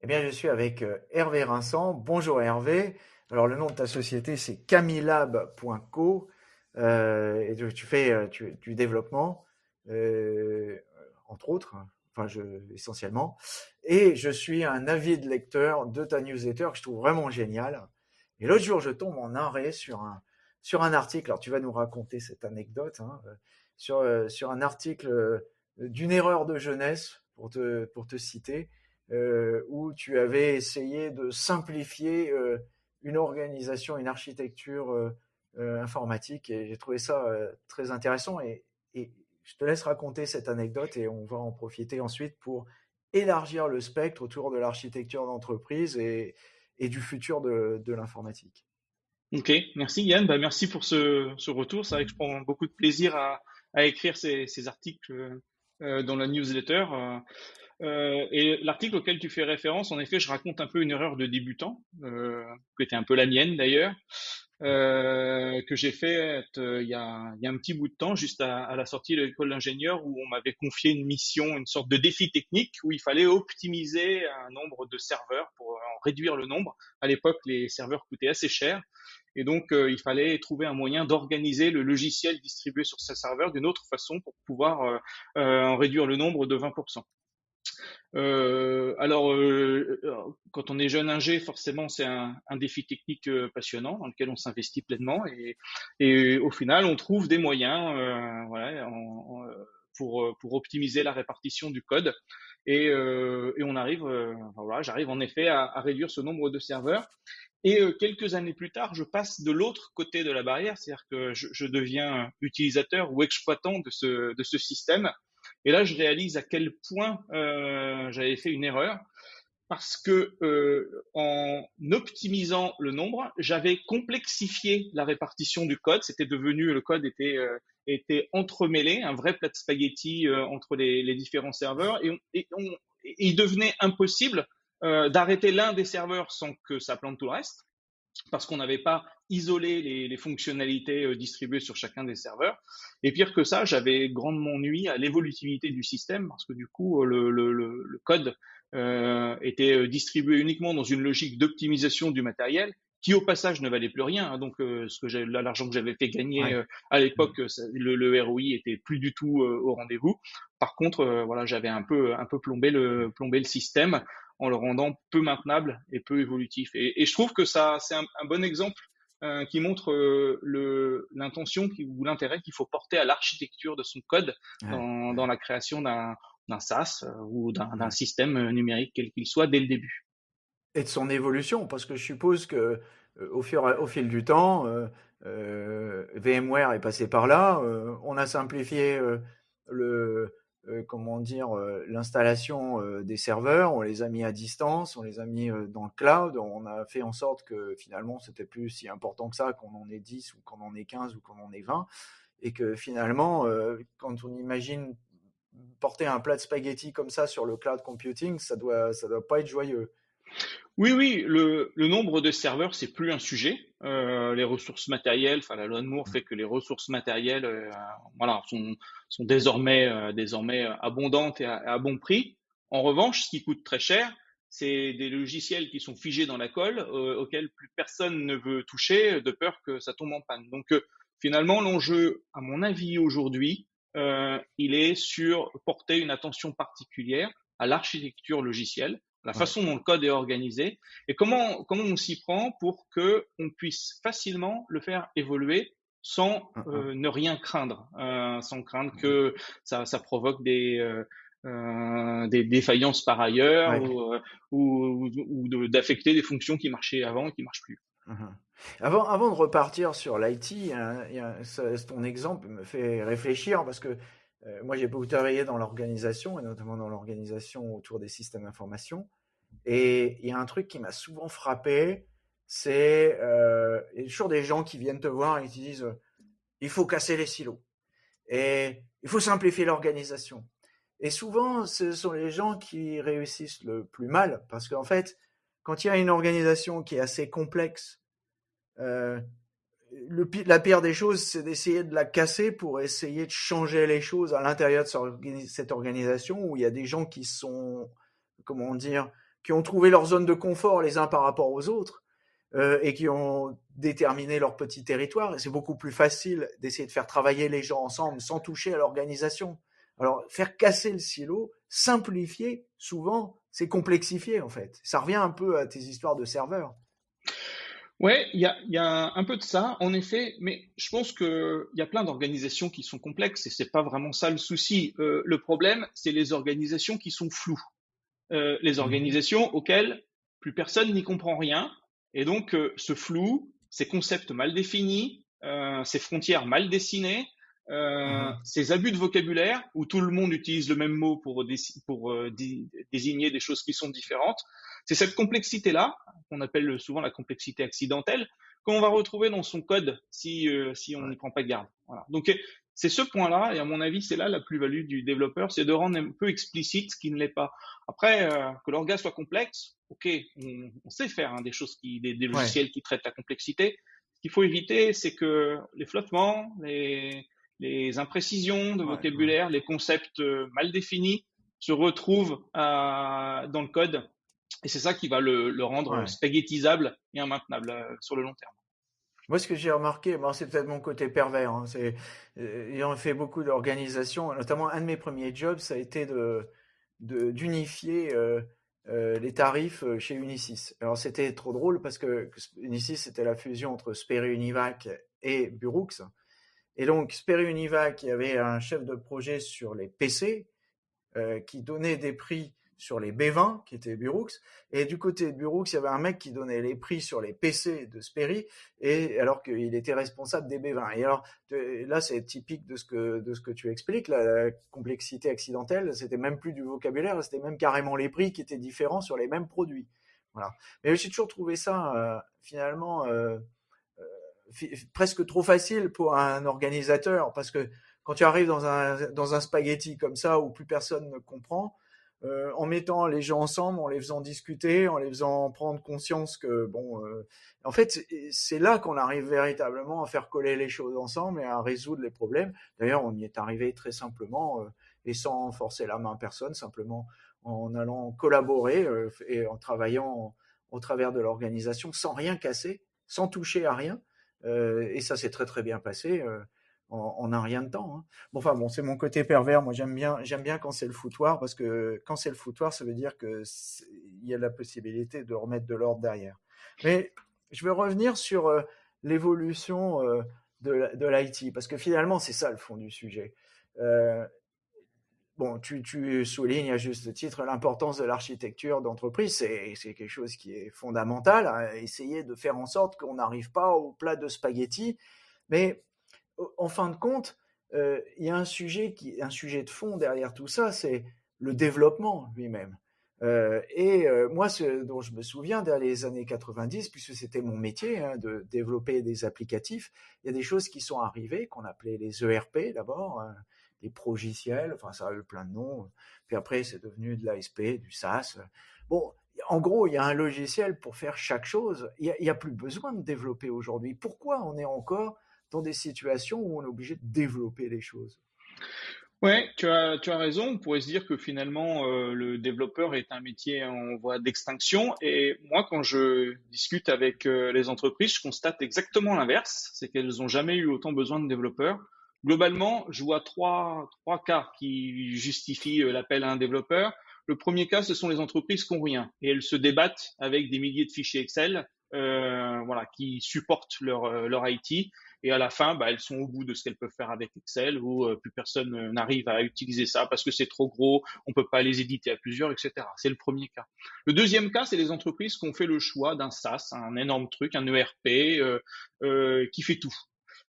Eh bien, je suis avec Hervé Vincent. Bonjour Hervé. Alors, le nom de ta société, c'est camilab.co et tu fais du développement, euh, entre autres, hein, essentiellement. Et je suis un avid lecteur de ta newsletter que je trouve vraiment génial. Et l'autre jour, je tombe en arrêt sur un article. Alors, tu vas nous raconter cette anecdote, hein, sur un article d'une erreur de jeunesse, pour te citer, où tu avais essayé de simplifier une organisation, une architecture informatique, et j'ai trouvé ça très intéressant. Et je te laisse raconter cette anecdote et on va en profiter ensuite pour élargir le spectre autour de l'architecture d'entreprise et du futur de l'informatique. Ok, merci Yann. Merci pour ce retour. C'est vrai que je prends beaucoup de plaisir à écrire ces articles dans la newsletter. Et l'article auquel tu fais référence, en effet, je raconte un peu une erreur de débutant, qui était un peu la mienne d'ailleurs, que j'ai faite il y a un petit bout de temps, juste à la sortie de l'école d'ingénieur, où on m'avait confié une mission, une sorte de défi technique, où il fallait optimiser un nombre de serveurs pour en réduire le nombre. À l'époque, les serveurs coûtaient assez cher. Et donc, il fallait trouver un moyen d'organiser le logiciel distribué sur ces serveurs d'une autre façon pour pouvoir en réduire le nombre de 20%. Quand on est jeune ingé, forcément, c'est un défi technique passionnant dans lequel on s'investit pleinement et au final, on trouve des moyens voilà, pour optimiser la répartition du code et on arrive, voilà, j'arrive en effet à réduire ce nombre de serveurs. Et quelques années plus tard, je passe de l'autre côté de la barrière, c'est-à-dire que je deviens utilisateur ou exploitant de ce système. Et là, je réalise à quel point j'avais fait une erreur parce que en optimisant le nombre, j'avais complexifié la répartition du code. Le code était entremêlé, un vrai plat de spaghetti entre les différents serveurs, et il devenait impossible d'arrêter l'un des serveurs sans que ça plante tout le reste parce qu'on n'avait pas isolé les fonctionnalités distribuées sur chacun des serveurs. Et pire que ça, j'avais grandement nui à l'évolutivité du système parce que du coup, le code était distribué uniquement dans une logique d'optimisation du matériel qui au passage ne valait plus rien. Donc, l'argent que j'avais fait gagner Ouais. à l'époque, le ROI était plus du tout au rendez-vous. Par contre, voilà, j'avais un peu plombé le système en le rendant peu maintenable et peu évolutif. Et je trouve que ça, c'est un bon exemple qui montre l'intention ou l'intérêt qu'il faut porter à l'architecture de son code Ouais, dans la création d'un SaaS ou d'un ouais. système numérique quel qu'il soit dès le début. Et de son évolution, parce que je suppose que au fil du temps, VMware est passé par là. On a simplifié comment dire, l'installation des serveurs. On les a mis à distance, on les a mis dans le cloud. On a fait en sorte que finalement, c'était plus si important que ça, qu'on en ait 10 ou qu'on en ait 15 ou qu'on en ait 20. Et que finalement, quand on imagine porter un plat de spaghettis comme ça sur le cloud computing, ça doit pas être joyeux. Oui, oui, le nombre de serveurs, c'est plus un sujet. Les ressources matérielles, enfin la loi de Moore fait que les ressources matérielles, voilà, sont désormais abondantes et à bon prix. En revanche, ce qui coûte très cher, c'est des logiciels qui sont figés dans la colle, auxquels plus personne ne veut toucher, de peur que ça tombe en panne. Donc finalement, l'enjeu, à mon avis aujourd'hui, il est sur porter une attention particulière à l'architecture logicielle, la Ouais. façon dont le code est organisé et comment on s'y prend pour que on puisse facilement le faire évoluer sans Hein, hein. ne rien craindre, sans craindre Ouais. que ça provoque des défaillances par ailleurs Ouais. ou d'affecter des fonctions qui marchaient avant et qui marchent plus. Mhm. Avant de repartir sur l'IT, ton exemple me fait réfléchir parce que moi j'ai beaucoup travaillé dans l'organisation et notamment dans l'organisation autour des systèmes d'information. Et il y a un truc qui m'a souvent frappé, c'est il y a toujours des gens qui viennent te voir et qui disent il faut casser les silos et il faut simplifier l'organisation. Et souvent, ce sont les gens qui réussissent le plus mal parce qu'en fait, quand il y a une organisation qui est assez complexe, euh, la pire des choses, c'est d'essayer de la casser pour essayer de changer les choses à l'intérieur de cette organisation où il y a des gens qui sont, comment dire, qui ont trouvé leur zone de confort les uns par rapport aux autres et qui ont déterminé leur petit territoire. Et c'est beaucoup plus facile d'essayer de faire travailler les gens ensemble sans toucher à l'organisation. Alors, faire casser le silo, simplifier, souvent, c'est complexifier en fait. Ça revient un peu à tes histoires de serveurs. Ouais, il y a un peu de ça, en effet, mais je pense que il y a plein d'organisations qui sont complexes et c'est pas vraiment ça le souci. Le problème, c'est les organisations qui sont floues. Les Mhm. organisations auxquelles plus personne n'y comprend rien. Et donc, ce flou, ces concepts mal définis, ces frontières mal dessinées, Mhm. ces abus de vocabulaire où tout le monde utilise le même mot pour désigner des choses qui sont différentes, c'est cette complexité-là, qu'on appelle souvent la complexité accidentelle, qu'on va retrouver dans son code si on n'y Ouais. prend pas garde. Voilà. Donc, c'est ce point-là, et à mon avis, c'est là la plus-value du développeur, c'est de rendre un peu explicite ce qui ne l'est pas. Après, que l'orga soit complexe, ok, on sait faire hein, des Ouais. logiciels qui traitent la complexité. Ce qu'il faut éviter, c'est que les flottements, les imprécisions de Ouais. Ouais. vocabulaire, les concepts mal définis se retrouvent dans le code. Et c'est ça qui va le rendre Ouais. spaghettisable et immaintenable sur le long terme. Moi, ce que j'ai remarqué, bon, c'est peut-être mon côté pervers, hein, ayant fait beaucoup d'organisations, notamment un de mes premiers jobs, ça a été d'unifier les tarifs chez Unisys. Alors, c'était trop drôle parce que Unisys, c'était la fusion entre Sperry Univac et Burux. Et donc, Sperry Univac, il y avait un chef de projet sur les PC qui donnait des prix sur les B20, qui étaient Burux, et du côté de Burux, il y avait un mec qui donnait les prix sur les PC de Sperry, et alors qu'il était responsable des B20. Et alors là, c'est typique de ce que tu expliques, la complexité accidentelle, c'était même plus du vocabulaire, c'était même carrément les prix qui étaient différents sur les mêmes produits. Voilà. Mais j'ai toujours trouvé ça finalement presque trop facile pour un organisateur parce que quand tu arrives dans un spaghetti comme ça où plus personne ne comprend, en mettant les gens ensemble, en les faisant discuter, en les faisant prendre conscience que bon, en fait, c'est là qu'on arrive véritablement à faire coller les choses ensemble et à résoudre les problèmes. D'ailleurs, on y est arrivé très simplement et sans forcer la main à personne, simplement en allant collaborer et en travaillant au travers de l'organisation sans rien casser, sans toucher à rien. Et ça s'est très très bien passé en un rien de temps. Hein. Bon, enfin bon, c'est mon côté pervers. Moi, j'aime bien quand c'est le foutoir parce que quand c'est le foutoir, ça veut dire que il y a la possibilité de remettre de l'ordre derrière. Mais je vais revenir sur l'évolution de l'IT parce que finalement, c'est ça le fond du sujet. Euh, Bon, tu soulignes à juste titre l'importance de l'architecture d'entreprise. C'est quelque chose qui est fondamental. Hein, essayer de faire en sorte qu'on n'arrive pas au plat de spaghetti. Mais en fin de compte, il y a un sujet de fond derrière tout ça, c'est le développement lui-même. Moi, ce dont je me souviens dans les années 90, puisque c'était mon métier hein, de développer des applicatifs, il y a des choses qui sont arrivées qu'on appelait les ERP d'abord, hein, les progiciels, enfin ça a eu plein de noms. Puis après, c'est devenu de l'ASP, du SaaS. Bon, en gros, il y a un logiciel pour faire chaque chose. Il y a plus besoin de développer aujourd'hui. Pourquoi on est encore dans des situations où on est obligé de développer les choses? Ouais, tu as raison. On pourrait se dire que finalement, le développeur est un métier en voie d'extinction. Et moi, quand je discute avec les entreprises, je constate exactement l'inverse. C'est qu'elles n'ont jamais eu autant besoin de développeurs. Globalement, je vois trois cas qui justifient l'appel à un développeur. Le premier cas, ce sont les entreprises qui n'ont rien. Et elles se débattent avec des milliers de fichiers Excel, voilà, qui supportent leur IT. Et à la fin, bah, elles sont au bout de ce qu'elles peuvent faire avec Excel, où plus personne n'arrive à utiliser ça parce que c'est trop gros, on peut pas les éditer à plusieurs, etc. C'est le premier cas. Le deuxième cas, c'est les entreprises qui ont fait le choix d'un SaaS, un énorme truc, un ERP qui fait tout.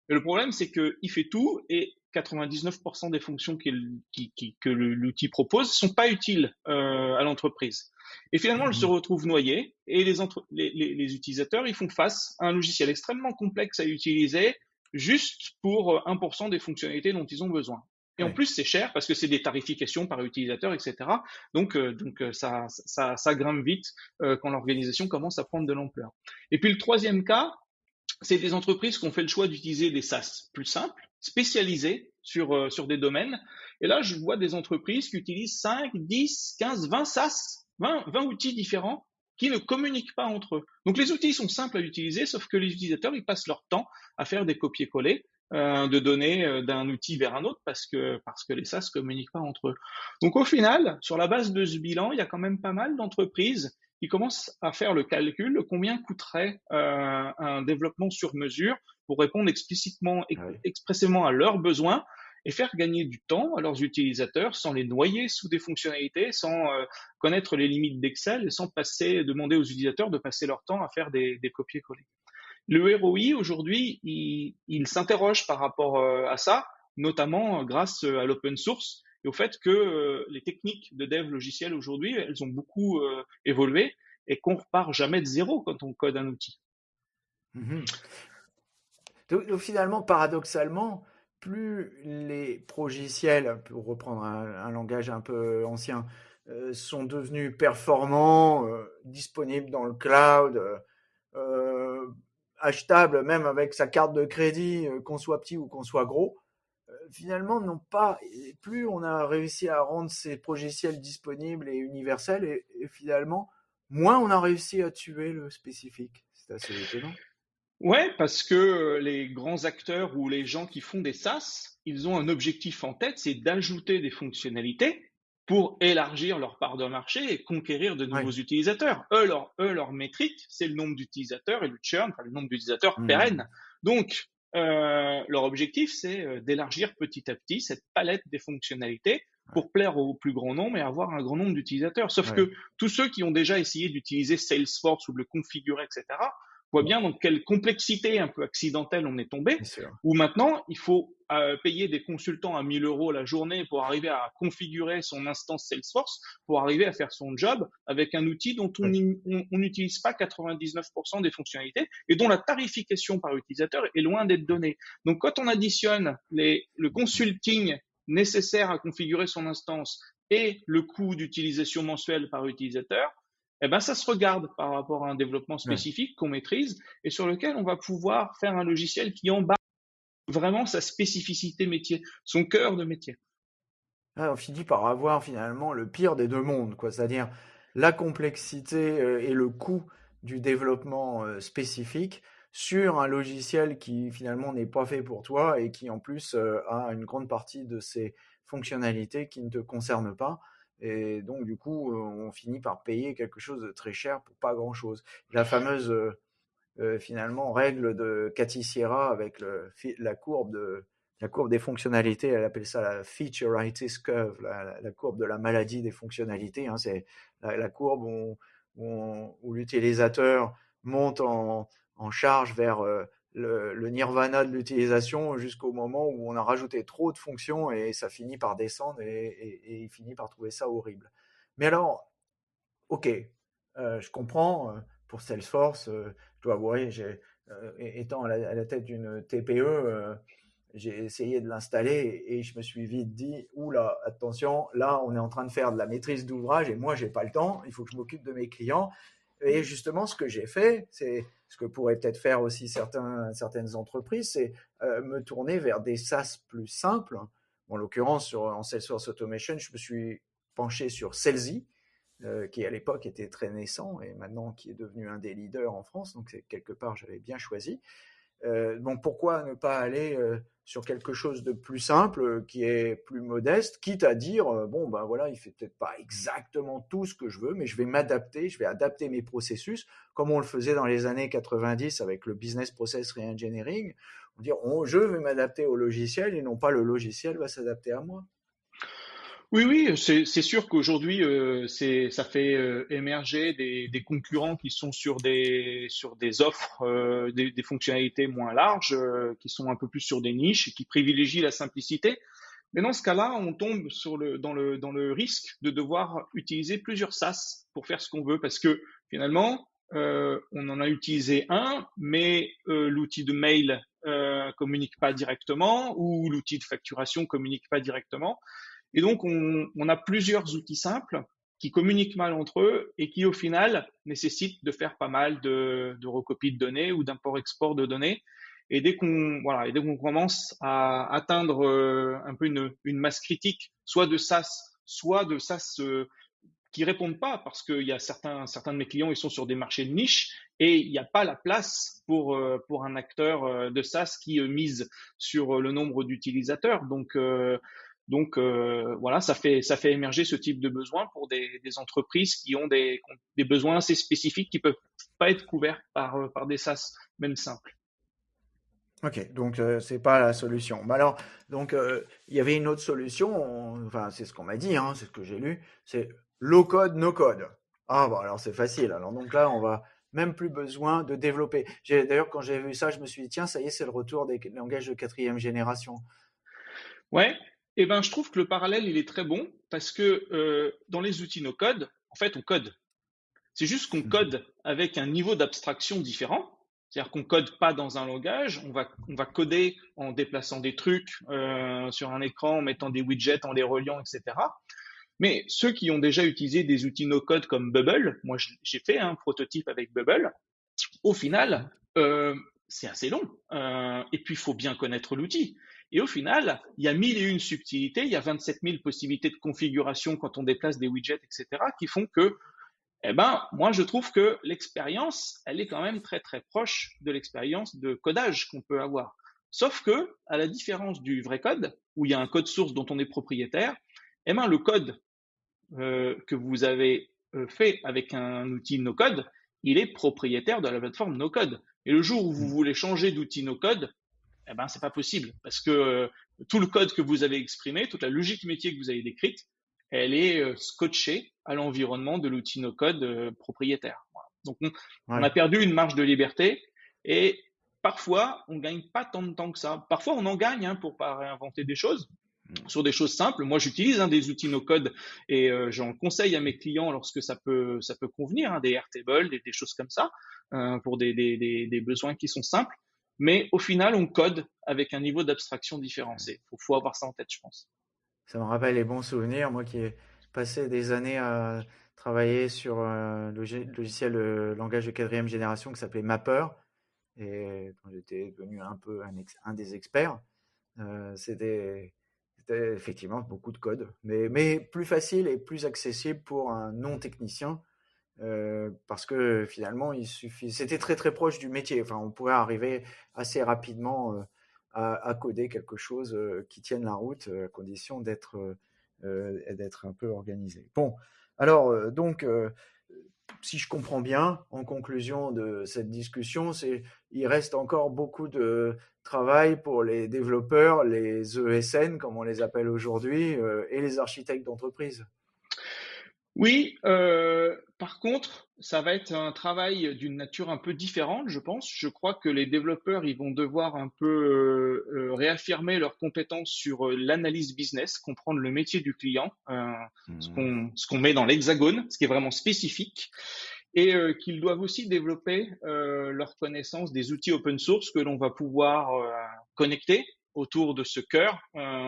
Et le problème, c'est qu'il fait tout et 99% des fonctions que l'outil propose sont pas utiles à l'entreprise. Et finalement, elles se Mhm. retrouvent noyées et les utilisateurs, ils font face à un logiciel extrêmement complexe à utiliser juste pour 1% des fonctionnalités dont ils ont besoin. Et en Ouais. plus, c'est cher parce que c'est des tarifications par utilisateur, etc. Ça grimpe vite quand l'organisation commence à prendre de l'ampleur. Et puis le troisième cas, c'est des entreprises qui ont fait le choix d'utiliser des SaaS plus simples, spécialisés sur des domaines. Et là, je vois des entreprises qui utilisent 5, 10, 15, 20 SaaS 20 outils différents qui ne communiquent pas entre eux. Donc les outils sont simples à utiliser, sauf que les utilisateurs, ils passent leur temps à faire des copier-coller de données d'un outil vers un autre parce que les SaaS communiquent pas entre eux. Donc au final, sur la base de ce bilan, il y a quand même pas mal d'entreprises qui commencent à faire le calcul de combien coûterait un développement sur mesure pour répondre Ah oui. expressément à leurs besoins et faire gagner du temps à leurs utilisateurs sans les noyer sous des fonctionnalités, sans connaître les limites d'Excel et sans demander aux utilisateurs de passer leur temps à faire des copier-coller. Le ROI, aujourd'hui, il s'interroge par rapport à ça, notamment grâce à l'open source et au fait que les techniques de dev logiciel aujourd'hui, elles ont beaucoup évolué et qu'on repart jamais de zéro quand on code un outil. Mhm. Donc, finalement, paradoxalement, plus les progiciels, pour reprendre un langage un peu ancien, sont devenus performants, disponibles dans le cloud, euh, achetables même avec sa carte de crédit, qu'on soit petit ou qu'on soit gros, finalement, non pas, plus on a réussi à rendre ces progiciels disponibles et universels, et finalement, moins on a réussi à tuer le spécifique. C'est assez étonnant. Ouais, parce que les grands acteurs ou les gens qui font des SaaS, ils ont un objectif en tête, c'est d'ajouter des fonctionnalités pour élargir leur part de marché et conquérir de nouveaux Ouais. utilisateurs. Leur métrique, c'est le nombre d'utilisateurs et le churn, enfin le nombre d'utilisateurs Hmm. pérennes. Donc, leur objectif, c'est d'élargir petit à petit cette palette des fonctionnalités Ouais. pour plaire au plus grand nombre et avoir un grand nombre d'utilisateurs. Sauf Ouais. que tous ceux qui ont déjà essayé d'utiliser Salesforce ou de le configurer, etc., voit bien dans quelle complexité un peu accidentelle on est tombé, Bien sûr. où maintenant il faut payer des consultants à 1 000 € la journée pour arriver à configurer son instance Salesforce, pour arriver à faire son job avec un outil dont on Oui. n'utilise pas 99% des fonctionnalités et dont la tarification par utilisateur est loin d'être donnée. Donc quand on additionne le consulting nécessaire à configurer son instance et le coût d'utilisation mensuel par utilisateur, eh ben, ça se regarde par rapport à un développement Ouais. spécifique qu'on maîtrise et sur lequel on va pouvoir faire un logiciel qui embarque vraiment sa spécificité métier, son cœur de métier. Ah, on finit par avoir finalement le pire des deux mondes, quoi. C'est-à-dire la complexité et le coût du développement spécifique sur un logiciel qui finalement n'est pas fait pour toi et qui en plus a une grande partie de ses fonctionnalités qui ne te concernent pas. Et donc du coup, on finit par payer quelque chose de très cher pour pas grand-chose. La fameuse finalement règle de Cathy Sierra avec la courbe des fonctionnalités, elle appelle ça la featureitis curve, la courbe de la maladie des fonctionnalités. Hein, c'est la courbe où l'utilisateur monte en charge vers le nirvana de l'utilisation jusqu'au moment où on a rajouté trop de fonctions et ça finit par descendre et il finit par trouver ça horrible. Mais alors, ok, je comprends. Pour Salesforce, je dois avouer, étant à la tête d'une TPE, j'ai essayé de l'installer et je me suis vite dit, oula, attention, là, on est en train de faire de la maîtrise d'ouvrage et moi, j'ai pas le temps. Il faut que je m'occupe de mes clients. Et justement, ce que j'ai fait, c'est ce que pourraient peut-être faire aussi certaines entreprises, c'est me tourner vers des SaaS plus simples. Bon, en l'occurrence, en Salesforce Automation, je me suis penché sur Salesy, qui à l'époque était très naissant et maintenant qui est devenu un des leaders en France. Donc quelque part, j'avais bien choisi. Donc pourquoi ne pas aller sur quelque chose de plus simple, qui est plus modeste, quitte à dire bon ben voilà, il fait peut-être pas exactement tout ce que je veux, mais je vais m'adapter, je vais adapter mes processus, comme on le faisait dans les années 90 avec le business process reengineering. On dit je vais m'adapter au logiciel et non pas le logiciel va s'adapter à moi. Oui, oui, c'est sûr qu'aujourd'hui, ça fait émerger des concurrents qui sont sur des offres, des fonctionnalités moins larges, qui sont un peu plus sur des niches et qui privilégient la simplicité. Mais dans ce cas-là, on tombe dans le risque de devoir utiliser plusieurs SaaS pour faire ce qu'on veut, parce que finalement, on en a utilisé un, mais l'outil de mail communique pas directement, ou l'outil de facturation communique pas directement. Et donc, on a plusieurs outils simples qui communiquent mal entre eux et qui, au final, nécessitent de faire pas mal de recopies de données ou d'import-export de données. Et dès qu'on commence à atteindre un peu une masse critique, soit de SaaS qui répondent pas parce qu'il y a certains de mes clients, ils sont sur des marchés de niche et il n'y a pas la place pour un acteur de SaaS qui mise sur le nombre d'utilisateurs. Voilà, ça fait émerger ce type de besoin pour des entreprises qui ont des besoins assez spécifiques qui peuvent pas être couverts par des SaaS, même simples. Ok, donc c'est pas la solution. Mais alors, donc il y avait une autre solution, enfin c'est ce qu'on m'a dit, hein, c'est ce que j'ai lu, c'est low code, no code. Ah bon, alors c'est facile. Alors donc là, on va même plus besoin de développer. D'ailleurs, quand j'ai vu ça, je me suis dit, tiens, ça y est, c'est le retour des langages de quatrième génération. Ouais, et ben je trouve que le parallèle il est très bon parce que dans les outils no code, en fait on code. C'est juste qu'on code avec un niveau d'abstraction différent. C'est-à-dire qu'on code pas dans un langage, on va coder en déplaçant des trucs sur un écran, en mettant des widgets, en les reliant, etc. Mais ceux qui ont déjà utilisé des outils no-code comme Bubble, moi j'ai fait un prototype avec Bubble, au final, c'est assez long. Et puis, il faut bien connaître l'outil. Et au final, il y a 1001 subtilités, il y a 27 000 possibilités de configuration quand on déplace des widgets, etc., qui font que, eh ben, moi, je trouve que l'expérience, elle est quand même très, très proche de l'expérience de codage qu'on peut avoir. Sauf que, à la différence du vrai code, où il y a un code source dont on est propriétaire, eh ben, le code que vous avez fait avec un outil no-code, il est propriétaire de la plateforme no-code. Et le jour où vous voulez changer d'outil no-code, eh ben, c'est pas possible parce que tout le code que vous avez exprimé, toute la logique métier que vous avez décrite, elle est scotchée à l'environnement de l'outil no-code propriétaire. Voilà. Donc, on a Ouais. perdu une marge de liberté et parfois, on gagne pas tant de temps que ça. Parfois, on en gagne pour pas réinventer des choses, sur des choses simples. Moi, j'utilise des outils no-code et j'en conseille à mes clients lorsque ça peut convenir, des Airtable, des choses comme ça, pour des besoins qui sont simples. Mais au final, on code avec un niveau d'abstraction différencié. Faut avoir ça en tête, je pense. Ça me rappelle les bons souvenirs, moi qui ai passé des années à travailler sur un logiciel langage de quatrième génération qui s'appelait Mapper, et quand j'étais devenu un peu un des experts, c'était effectivement beaucoup de code, mais plus facile et plus accessible pour un non-technicien, parce que finalement, c'était très très proche du métier. Enfin, on pouvait arriver assez rapidement à coder quelque chose qui tienne la route, à condition d'être un peu organisé. Bon, alors donc, si je comprends bien, en conclusion de cette discussion, il reste encore beaucoup de travail pour les développeurs, les ESN, comme on les appelle aujourd'hui, et les architectes d'entreprise. Oui, par contre, ça va être un travail d'une nature un peu différente, je pense. Je crois que les développeurs, ils vont devoir un peu réaffirmer leurs compétences sur l'analyse business, comprendre le métier du client, ce qu'on met dans l'hexagone, ce qui est vraiment spécifique, et qu'ils doivent aussi développer leur connaissance des outils open source que l'on va pouvoir connecter autour de ce cœur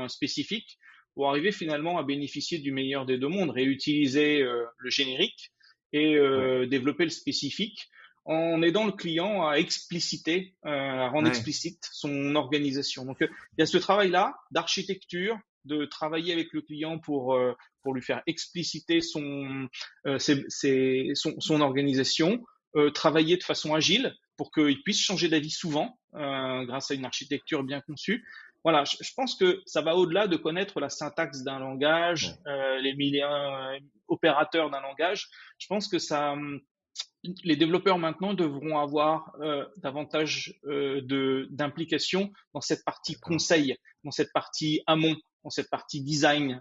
spécifique pour arriver finalement à bénéficier du meilleur des deux mondes, réutiliser le générique et Ouais, développer le spécifique en aidant le client à expliciter, à rendre ouais, explicite son organisation. Donc, il y a ce travail-là d'architecture, de travailler avec le client pour lui faire expliciter son organisation, travailler de façon agile pour qu'il puisse changer d'avis souvent grâce à une architecture bien conçue. Voilà, je pense que ça va au-delà de connaître la syntaxe d'un langage, ouais. les mille et un opérateurs d'un langage. Je pense que les développeurs maintenant devront avoir davantage d'implication dans cette partie D'accord. conseil, dans cette partie amont, dans cette partie design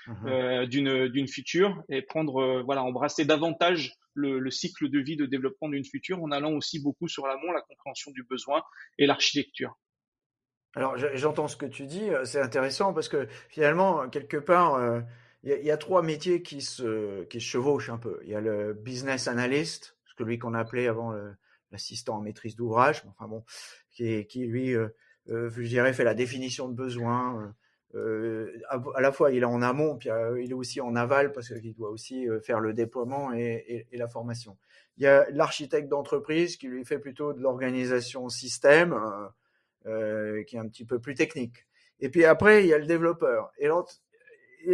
Mhm. d'une feature et prendre voilà embrasser davantage le cycle de vie de développement d'une feature en allant aussi beaucoup sur l'amont, la compréhension du besoin et l'architecture. Alors, j'entends ce que tu dis, c'est intéressant parce que finalement, quelque part, il y a trois métiers qui se chevauchent un peu. Il y a le business analyst, celui qu'on appelait avant l'assistant en maîtrise d'ouvrage, enfin bon, qui lui, je dirais, fait la définition de besoin. À la fois, il est en amont, puis il est aussi en aval parce qu'il doit aussi faire le déploiement et la formation. Il y a l'architecte d'entreprise qui lui fait plutôt de l'organisation système. Qui est un petit peu plus technique. Et puis après, il y a le développeur. Et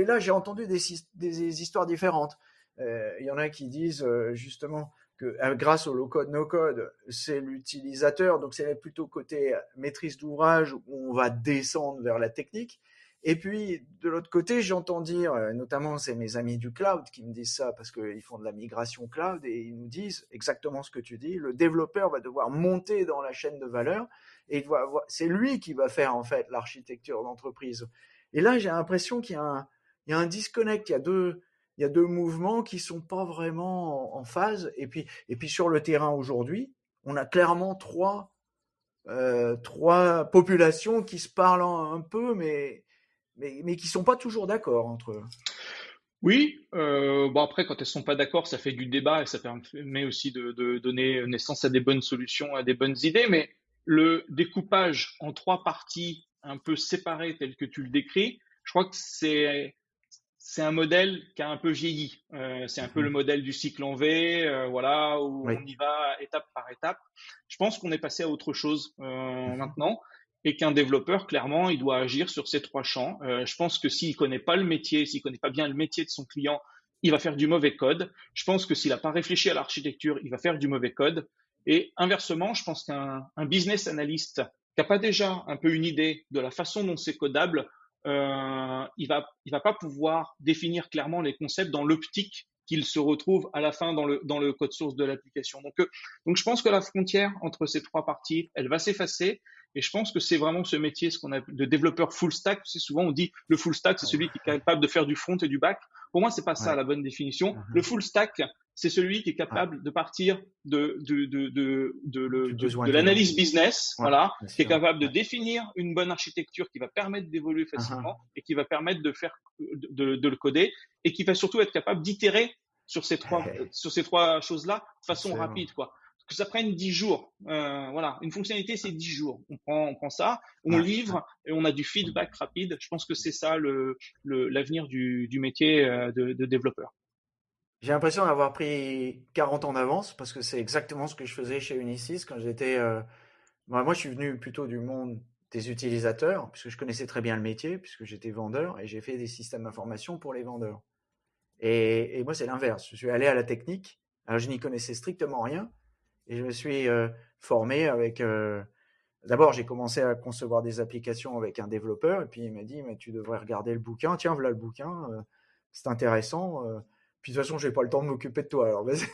là, j'ai entendu des histoires différentes. Il y en a qui disent justement que grâce au low-code, no-code, c'est l'utilisateur, donc c'est plutôt côté maîtrise d'ouvrage où on va descendre vers la technique. Et puis, de l'autre côté, j'entends dire, notamment c'est mes amis du cloud qui me disent ça parce qu'ils font de la migration cloud et ils nous disent exactement ce que tu dis. Le développeur va devoir monter dans la chaîne de valeur et c'est lui qui va faire en fait l'architecture d'entreprise. Et là, j'ai l'impression il y a un disconnect, il y a deux mouvements qui sont pas vraiment en phase. Et puis sur le terrain aujourd'hui, on a clairement trois populations qui se parlent un peu, mais qui sont pas toujours d'accord entre eux. Oui, bon après quand elles sont pas d'accord, ça fait du débat et ça permet aussi de donner naissance à des bonnes solutions, à des bonnes idées. Mais le découpage en trois parties un peu séparées tel que tu le décris, je crois que c'est un modèle qui a un peu vieilli. C'est un peu le Mhm. modèle du cycle en V, voilà, où Oui. on y va étape par étape. Je pense qu'on est passé à autre chose Mhm. maintenant et qu'un développeur, clairement, il doit agir sur ces trois champs. Je pense que s'il connaît pas le métier, s'il connaît pas bien le métier de son client, il va faire du mauvais code. Je pense que s'il n'a pas réfléchi à l'architecture, il va faire du mauvais code. Et inversement, je pense qu'un business analyst qui n'a pas déjà un peu une idée de la façon dont c'est codable, il va pas pouvoir définir clairement les concepts dans l'optique qu'il se retrouve à la fin dans le code source de l'application. Donc je pense que la frontière entre ces trois parties, elle va s'effacer. Et je pense que c'est vraiment ce métier, ce qu'on a de développeur full stack. C'est souvent on dit le full stack, c'est celui qui est capable de faire du front et du back. Pour moi, c'est pas ça Ouais. la bonne définition. Le Mhm. full stack, c'est celui qui est Ouais. capable de partir Du besoin de client. l'analyse business, Ouais, voilà, bien qui est sûr. capable de Ouais. définir une bonne architecture qui va permettre d'évoluer Mhm. facilement et qui va permettre de faire de le coder et qui va surtout être capable d'itérer sur ces trois choses-là de façon Absolument. rapide, quoi. Que ça prenne 10 jours. Voilà, une fonctionnalité, c'est 10 jours. On prend ça, on Ouais. Ouais. livre et on a du feedback rapide. Je pense que c'est ça l'avenir du métier de développeur. J'ai l'impression d'avoir pris 40 ans d'avance parce que c'est exactement ce que je faisais chez Unisys quand j'étais. Moi, je suis venu plutôt du monde des utilisateurs puisque je connaissais très bien le métier puisque j'étais vendeur et j'ai fait des systèmes d'information pour les vendeurs. Et moi, c'est l'inverse. Je suis allé à la technique. Alors, je n'y connaissais strictement rien et je me suis formé avec. D'abord, j'ai commencé à concevoir des applications avec un développeur et puis il m'a dit, mais tu devrais regarder le bouquin. Tiens, voilà le bouquin, c'est intéressant. Puis de toute façon, j'ai pas le temps de m'occuper de toi. Alors, vas-y.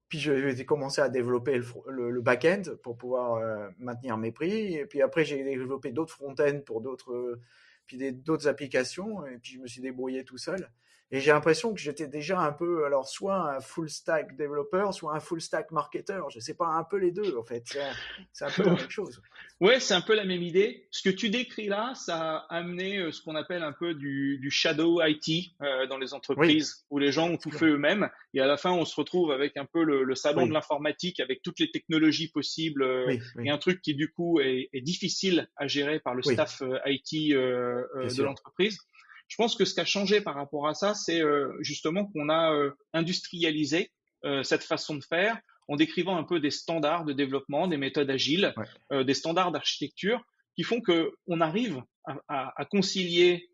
Puis j'ai commencé à développer le back-end pour pouvoir maintenir mes prix. Et puis après, j'ai développé d'autres front-end pour d'autres applications. Et puis je me suis débrouillé tout seul. Et j'ai l'impression que j'étais déjà un peu, alors soit un full stack développeur, soit un full stack marketeur. Je sais pas, un peu les deux en fait. C'est un peu la même chose. Ouais, c'est un peu la même idée. Ce que tu décris là, ça a amené ce qu'on appelle un peu du shadow IT dans les Oui, entreprises, où les gens ont tout sûr. fait eux-mêmes, et à la fin, on se retrouve avec un peu le salon de Oui, l'informatique, avec toutes les technologies possibles, oui, et oui, un truc qui du coup est difficile à gérer par le oui, staff IT bien de sûr. l'entreprise. Je pense que ce qui a changé par rapport à ça, c'est justement qu'on a industrialisé cette façon de faire en décrivant un peu des standards de développement, des méthodes agiles, Ouais, des standards d'architecture qui font que on arrive à concilier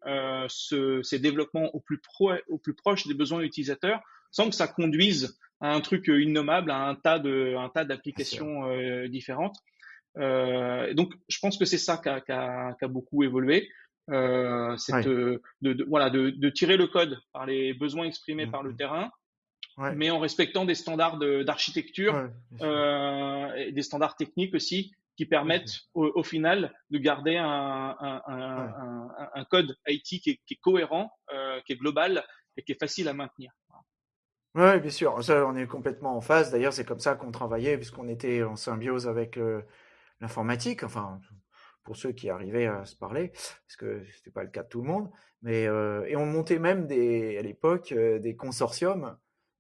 ces développements au plus proche des besoins utilisateurs sans que ça conduise à un truc innommable, à un tas bien sûr. d'applications différentes. Donc, je pense que c'est ça qui a beaucoup évolué. Ouais. Voilà, de tirer le code par les besoins exprimés par le Mhm. terrain, Ouais, mais en respectant des standards d'architecture ouais, bien sûr. et des standards techniques aussi qui Tout à fait. permettent au final de garder Ouais. un code IT qui est cohérent, qui est global et qui est facile à maintenir. Ouais, bien sûr. Ça, on est complètement en phase. D'ailleurs, c'est comme ça qu'on travaillait, puisqu'on était en symbiose avec l'informatique. Enfin, pour ceux qui arrivaient à se parler, parce que c'était pas le cas de tout le monde. Mais et on montait même à l'époque des consortiums.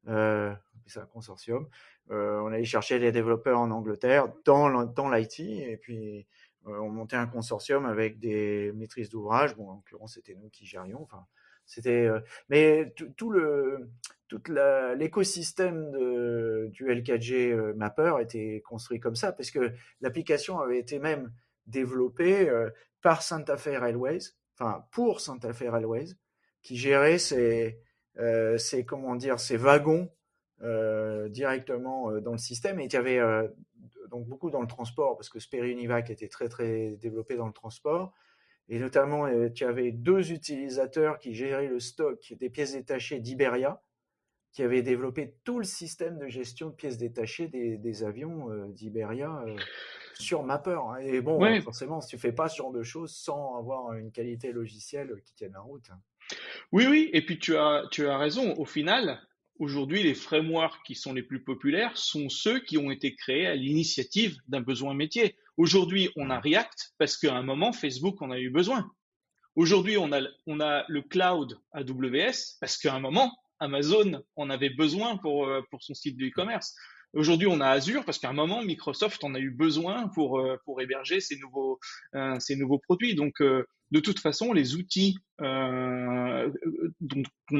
On appelait ça un consortium. On allait chercher les développeurs en Angleterre dans l'IT, et puis on montait un consortium avec des maîtrises d'ouvrage. Bon, en l'occurrence, c'était nous qui gérions. Enfin, c'était. Mais l'écosystème du L4G Mapper était construit comme ça, parce que l'application avait été même développée par Santa Fe Railways, enfin pour Santa Fe Railways, qui gérait ces comment dire, ces wagons directement dans le système. Et tu avais donc beaucoup dans le transport, parce que Sperry Univac était très très développé dans le transport. Et notamment, tu avais 2 utilisateurs qui géraient le stock des pièces détachées d'Iberia, qui avaient développé tout le système de gestion de pièces détachées des avions d'Iberia sur Mapper, hein. Et bon, Ouais, forcément, si tu fais pas ce genre de choses sans avoir une qualité logicielle qui tienne la route. oui, oui, et puis tu as raison. Au final, aujourd'hui, les frameworks qui sont les plus populaires sont ceux qui ont été créés à l'initiative d'un besoin métier. Aujourd'hui, on a Ouais. React parce qu'à un moment, Facebook en a eu besoin. Aujourd'hui, on a le cloud AWS parce qu'à un moment, Amazon en avait besoin pour son site de e-commerce. Aujourd'hui, on a Azure parce qu'à un moment, Microsoft en a eu besoin pour héberger ces nouveaux produits. Donc, de toute façon, les outils qu'on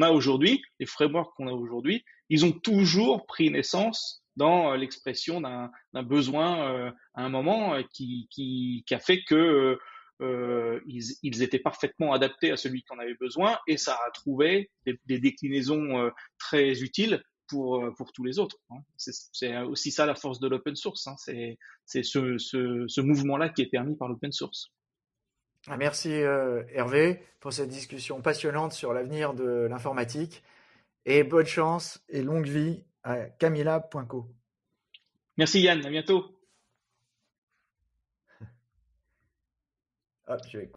a aujourd'hui, les frameworks qu'on a aujourd'hui, ils ont toujours pris naissance dans l'expression d'un besoin à un moment qui a fait que ils étaient parfaitement adaptés à celui qu'on avait besoin et ça a trouvé des déclinaisons très utiles pour tous les autres, hein. C'est aussi ça la force de l'open source, hein. C'est ce mouvement-là qui est permis par l'open source. Ah, merci Hervé pour cette discussion passionnante sur l'avenir de l'informatique. Et bonne chance et longue vie à camilla.co. Merci Yann, à bientôt. Hop, je vais